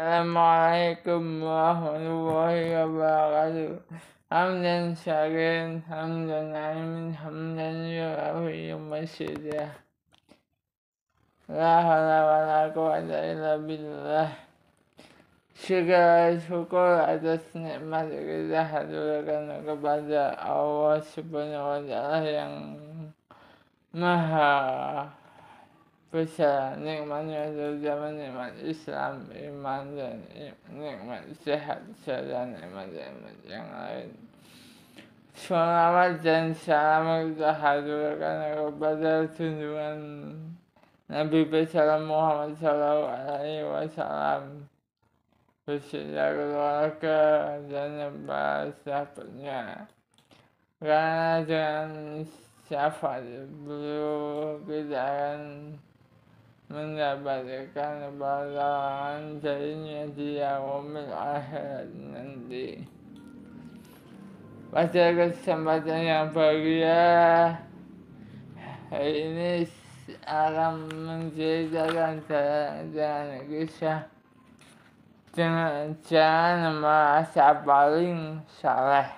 Assalamualaikum warahmatullahi wabarakatuh. Hamdan syakiran, hamdan naimin, hamdan yu'afi masyidah. La hawla wa la quwwata illa billah. Segala syukur atas nikmat kita haturkan kepada Allah Subhanahu wa Ta'ala yang Maha besar nikmatnya, terutama nikmat Islam, iman, dan nikmat sehat serta nikmat-nikmat yang lain. Shalawat dan salam kita haturkan kepada junjungan Nabi besar Muhammad SAW beserta keluarga dan para sahabatnya. Karena dengan syafaat beliau kita akan mendapatkan pertolongan darinya di yaumil akhirat nanti. Pada kesempatan yang bahagia hari ini akan menceritakan dengan kisah dengan jalan merasa paling saleh.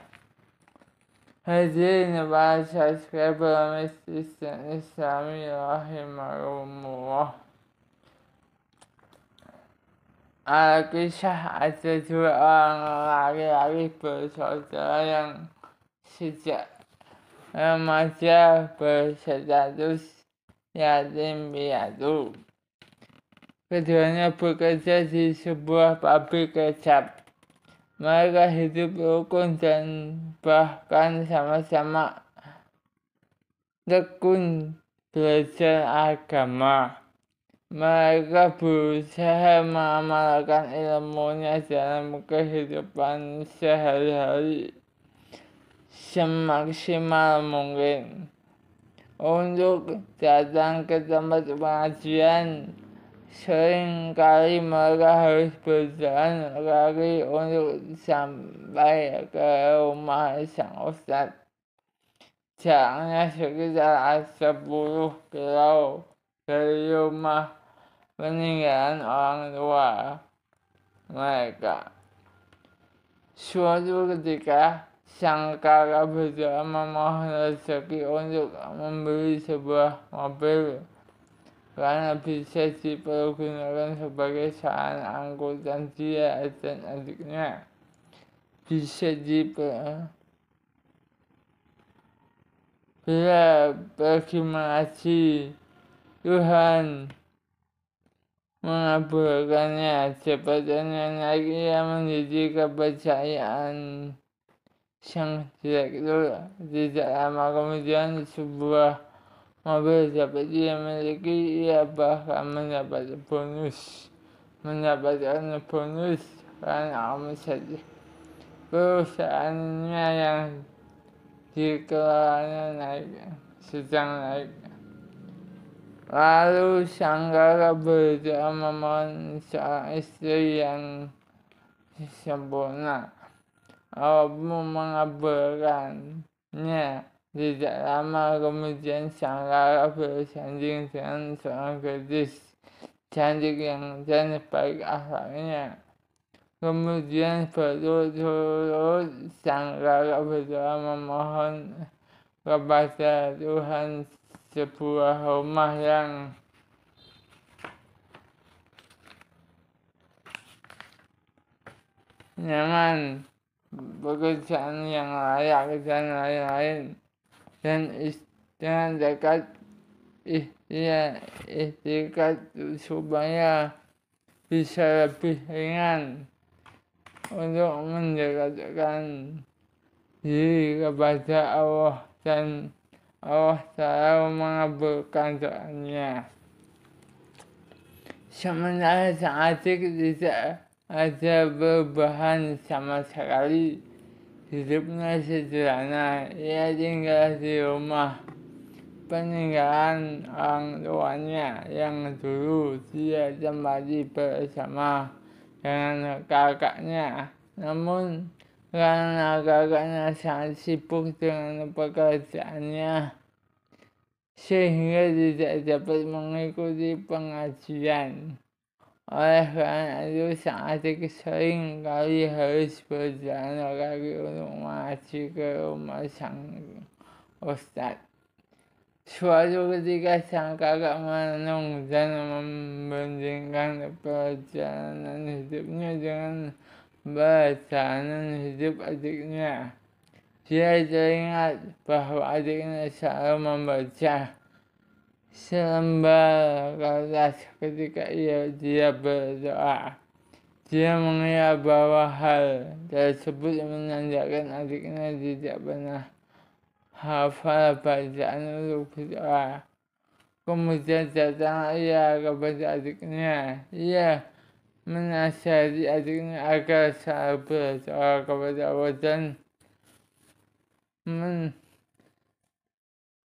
Hadirin para subscriber Islami rahimahumullah. Kisah ada dua orang laki-laki bersaudara yang sejak remaja berstatus yatim piatu. Keduanya bekerja di sebuah pabrik kecap. Mereka hidup rukun dan bahkan sama-sama tekun belajar agama. Mereka berusaha mengamalkan ilmunya dalam kehidupan sehari-hari semaksimal mungkin. Untuk datang ke tempat pengajian, sering kali mereka harus berjalan kaki untuk sampai ke rumah sang ustadz. Jaraknya sekitar 10 kilo dari rumah peninggalan orang tua mereka. Suatu ketika, sang kakak berdoa memohon rezeki untuk membeli sebuah mobil karena bisa dipergunakan sebagai sarana angkutan dia dan adiknya. Bisa bila pergi mengaji, Tuhan mengabulkannya. Cepatannya naik ia menjadi kepercayaan sang direktur. Tidak lama kemudian sebuah mobil dapat dia miliki, ia bahkan mendapatkan bonus karena omset perusahaannya yang dikelolanya sedang naik. Lalu sang kakak berdoa memohon seorang istri yang sempurna. Allah pun mengabulkannya. Tidak lama kemudian sang kakak bersanding dengan seorang gadis cantik dan baik akhlaknya. Kemudian berturut-turut sang kakak berdoa memohon kepada Tuhan sebuah rumah yang nyaman, pekerjaan yang layak dan lain-lain, dan dengan dekat ikhtikat supaya bisa lebih ringan untuk mendekatkan diri kepada Allah, dan Allah selalu mengabulkan doanya. Sementara sang adik tidak ada perubahan sama sekali. Hidupnya sederhana. Ia tinggal di rumah peninggalan orang tuanya yang dulu dia tempati bersama dengan kakaknya. Namun karena kakaknya sangat sibuk dengan pekerjaannya, sehingga tidak dapat mengikuti pengajian. Oleh karena itu sang adik sering kali harus berjalan kaki untuk mengaji ke rumah sang ustadz. Suatu ketika sang kakak merenung dan membandingkan perjalanan hidupnya dengan perjalanan hidup adiknya. Dia teringat bahwa adiknya selalu membaca selembar kertas ketika dia berdoa. Dia mengira bahwa hal tersebut menandakan adiknya tidak pernah hafal bacaan untuk berdoa. Kemudian datang ia kepada adiknya. Ia menasihati adiknya agar selalu berdoa kepada Allah dan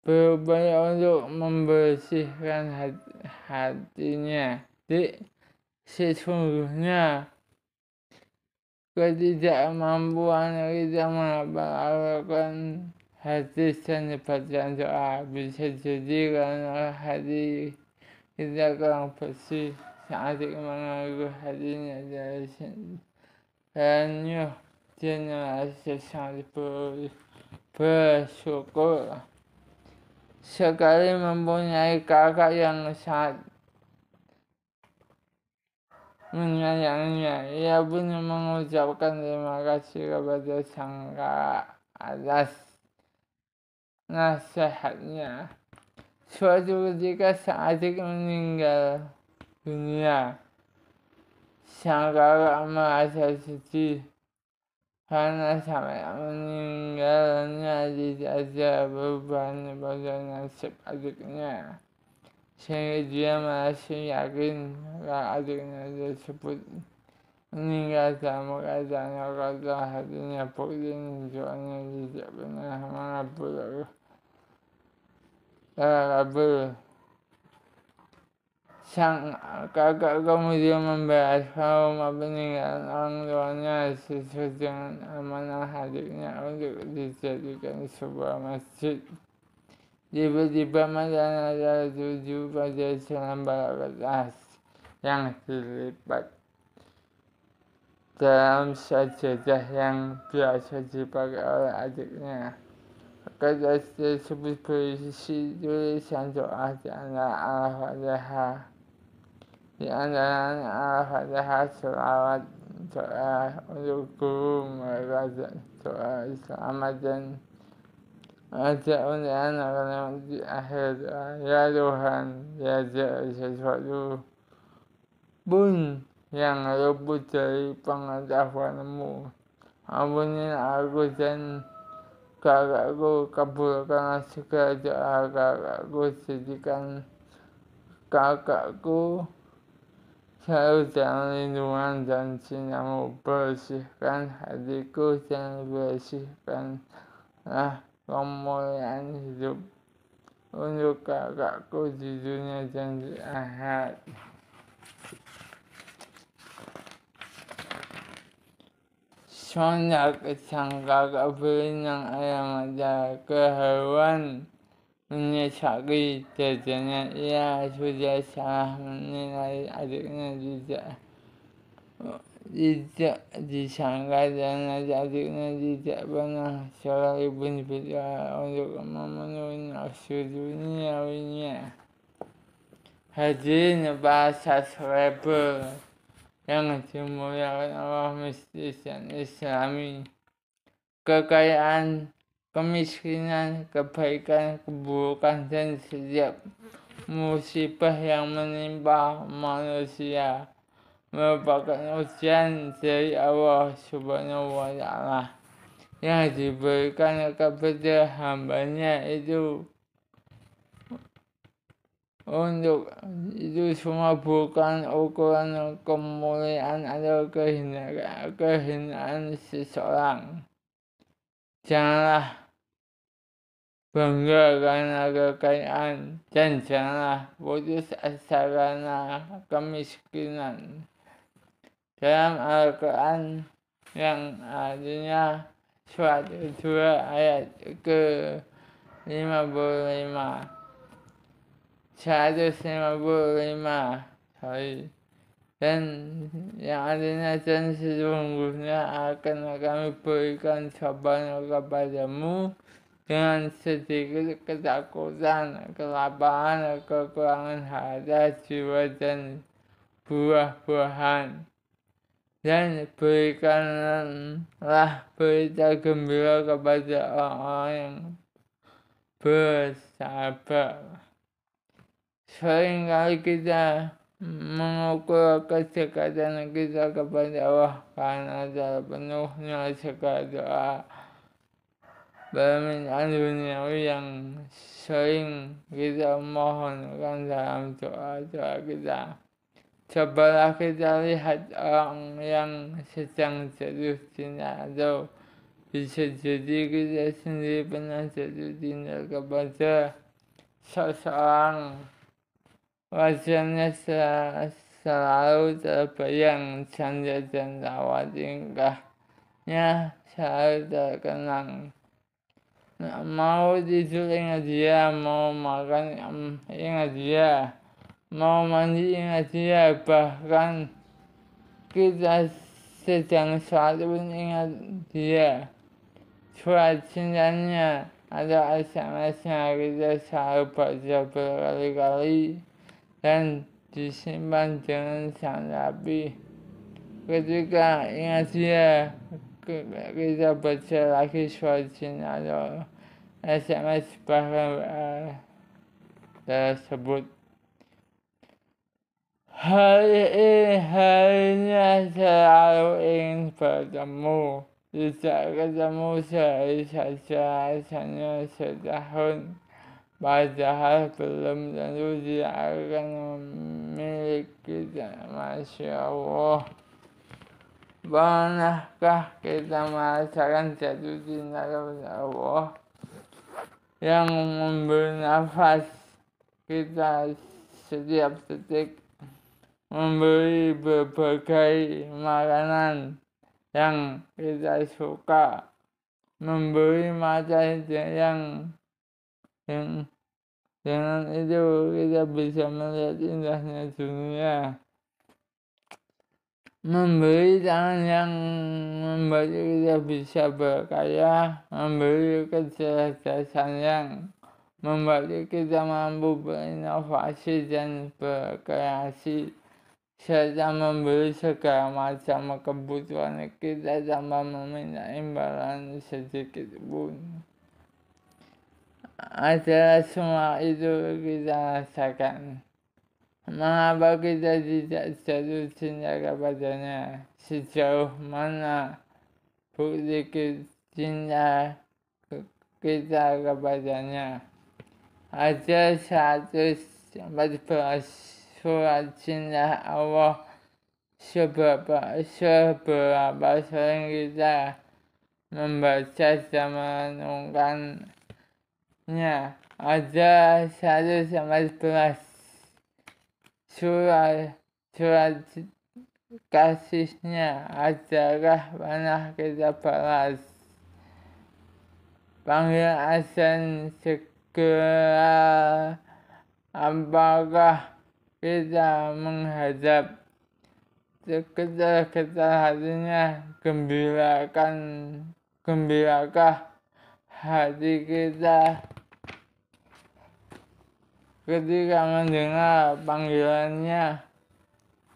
berupaya untuk membersihkan hatinya. Sesungguhnya ketidakmampuan kita melakukan hadis dan bacaan doa bisa jadi karena hati kita kurang bersih. Saat mengaku hatinya dari dan dia merasa sangat bersyukur sekali mempunyai kakak yang sangat menyayanginya. Ia pun mengucapkan terima kasih kepada sang kakak atas nasihatnya. Suatu ketika sang adik meninggal dunia, sang kakak merasa sedih karena sampai meninggalnya tidak ada perubahan pada nasib adiknya, sehingga dia masih yakin kalau adiknya tersebut meninggal dalam keadaan kotor hatinya. Bukti menunjukkannya tidak pernah kabur. Sang kakak kemudian membebaskan rumah peninggalan orang tuanya sesuai dengan amanah adiknya untuk dijadikan sebuah masjid. Tiba-tiba matanya tertuju pada selembar kertas yang dilipat dalam sajadah yang biasa dipakai oleh adiknya. Kertas tersebut berisi tulisan doa di antara Al-Fatihah. Di antaranya Al-Fatihah, selawat, doa untuk guru mereka, doa selamat dan ada undangan akan di akhir doa. Ya Tuhan, tiada sesuatu pun yang luput dari pengetahuan-Mu. Ampunilah aku dan kakakku, kabulkanlah segala doa kakakku, jadikan kakakku selalu dalam lindungan dan sinar-Mu. Bersihkan hatiku dan bersihkanlah kemuliaan hidup untuk kakakku di dunia dan di akhirat. Sontak sang kakak berenang air mata keharuan menyesali dadanya. Ia sudah salah menilai adiknya, tidak disangka dan adiknya tidak pernah sekalipun berdoa untuk memenuhi nafsu duniawinya. Hadirin para subscriber yang dimuliakan Allah, mistis dan Islami, kekayaan, kemiskinan, kebaikan, keburukan, dan setiap musibah yang menimpa manusia merupakan ujian dari Allah Subhanahu wa Ta'ala yang diberikan kepada hambanya itu. Untuk itu semua bukan ukuran kemuliaan atau kehinaan seseorang. Janganlah bangga karena kekayaan dan janganlah putus asa karena kemiskinan. Dalam Al-Quran yang artinya surat 2 ayat ke-155, sorry. dan yang artinya dan sesungguhnya akan kami berikan cobaan kepadamu dengan sedikit ketakutan, kelaparan, kekurangan harta, jiwa, dan buah-buahan. Dan berikanlah berita gembira kepada orang-orang yang bersabar. Seringkali kita mengukur kedekatan kita kepada Allah karena dalam penuhnya segala doa permintaan duniawi yang sering kita mohonkan dalam doa-doa kita. Cobalah kita lihat orang yang sedang jatuh cinta, atau bisa jadi kita sendiri pernah jatuh cinta kepada seseorang. Wajahnya selalu terbayang, canda dan tawa tingkahnya selalu terkenang. Mau tidur ingat dia, mau makan ingat dia, mau mandi ingat dia, bahkan kita sedang sholat pun ingat dia. Surat cintanya atau SMS-nya kita selalu baca berkali-kali dan disimpan dengan sangat rapi. Ketika ingat dia, kita baca lagi surat cinta atau SMS bahkan tersebut. Harinya selalu ingin bertemu, tidak ketemu sehari saja rasanya setahun, padahal belum tentu dia akan memiliki. Masya Allah. Pernahkah kita merasakan jatuh cinta kepada Allah yang memberi nafas kita setiap detik, memberi berbagai makanan yang kita suka, memberi mata yang dengan itu kita bisa melihat indahnya dunia, memberi tangan yang membuat kita bisa berkarya, memberi kecerdasan yang membuat kita mampu berinovasi dan berkreasi, serta memberi segala macam kebutuhan kita tanpa meminta imbalan sedikit pun. Adalah semua itu kita rasakan. Mengapa kita tidak jatuh cinta kepadanya? Sejauh mana bukti cinta kita kepadanya? Ada 114 surat cinta Allah. Seberapa sering kita membaca dan merenungkannya? Ada 114 surat kasihnya. Adakah pernah kita balas? Panggil azan segera. Apakah kita menghadap? Getar-getar hatinya, gembirakah hati kita ketika mendengar panggilannya?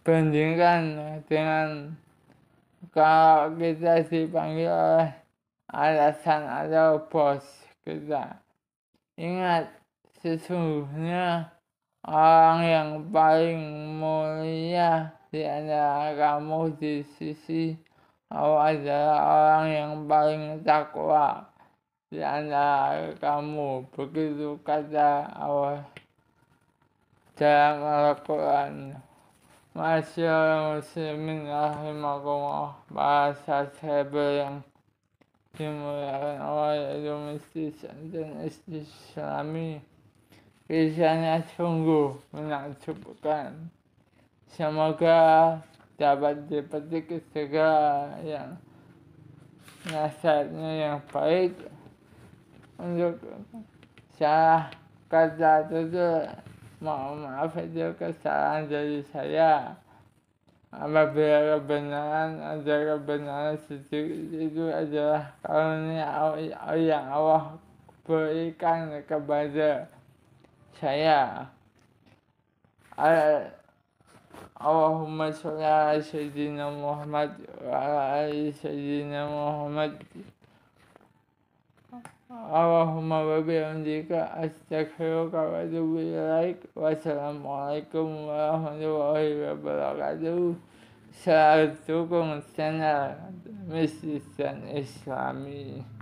Bandingkan dengan kalau kita dipanggil oleh atasan atau bos kita. Ingat, sesungguhnya orang yang paling mulia di antara kamu di sisi Allah adalah orang yang paling takwa di antara kamu. Begitu kata Allah dalam Al-Quran. Masyaallah muslimin rahimakumullah, bahasa sahabat yang dimuliakan Allah, yaitu mistis dan islami. Kisahnya sungguh menakjubkan. Semoga dapat dipetik segala yang nasihatnya yang baik. Untuk salah kata itu, mohon maaf, itu kesalahan dari saya. apabila kebenaran sedikit itu adalah karunia yang Allah berikan kepada saya. Allahumma sholli ala sayyidina Muhammad wa ala ali sayyidina Muhammad. Allahumma wa bihamdika astaghfiruka wa atubu ilaik. Wassalamualaikum warahmatullahi wabarakatuh. Selamat dukung channel Misteri Islami.